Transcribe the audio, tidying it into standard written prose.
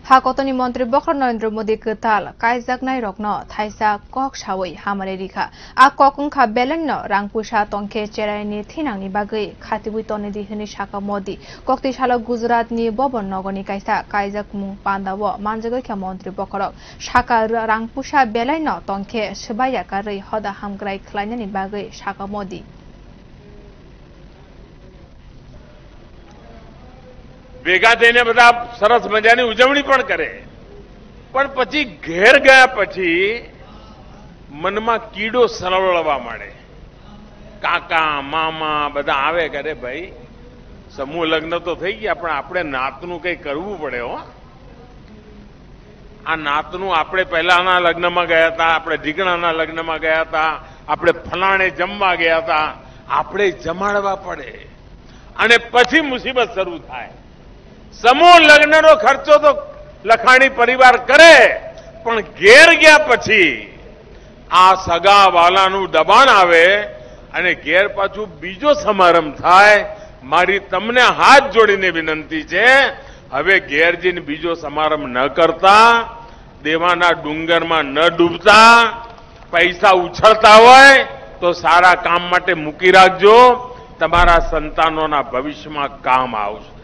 हाकतनी मंत्री बखर नरेंद्र मोदी कताल कायजाक नाय रकन थाइसा कक सावै हामारे रिखा आ ककंखा बेलन रांगपुसा तंखे चेरायनि थिनांनि बागै खातिबुइ तनेदि हनि साका मोदी कक्तिसालो गुजरातनि बबन नगरनि कायसा कायजाक मुं पान्दाव मानजगैखा मंत्री बखरक साका रांगपुसा बेलायन तंखे सबायाकारै हदा हामग्राय खलायनानि बागै साका मोदी भेगा थईने बधा सरस मजानी उजवणी पण करे पण पछी घेर गया पछी मनमा कीड़ो सलवळवा माळे काका मामा बधा आवे करे भाई समूह लग्न तो થઈ ગયા પણ આપણે નાતનું કંઈ કરવું પડે હો આ નાતનું આપણે પહેલાના લગ્નમાં ગયા હતા આપણે ઢીકણાના લગ્નમાં ગયા હતા આપણે ફલાણે જમવા ગયા હતા આપણે જમાડવા પડે અને પછી મુસીબત શરૂ થાય समूह लग्नનો ખર્ચો તો લખાણી પરિવાર કરે પણ ઘેર ગયા પછી આ સગા વાલાનું દબાણ આવે અને ઘેર પાછું બીજો સમારંભ થાય મારી તમને હાથ જોડીને વિનંતી છે હવે ઘેર જઈને બીજો સમારંભ ન કરતા દેવાના ડુંગરમાં ન ડૂબતા પૈસા ઉછળતા હોય તો સારા કામ માટે મૂકી રાખજો તમારા સંતાનોના ભવિષ્યમાં કામ આવશે।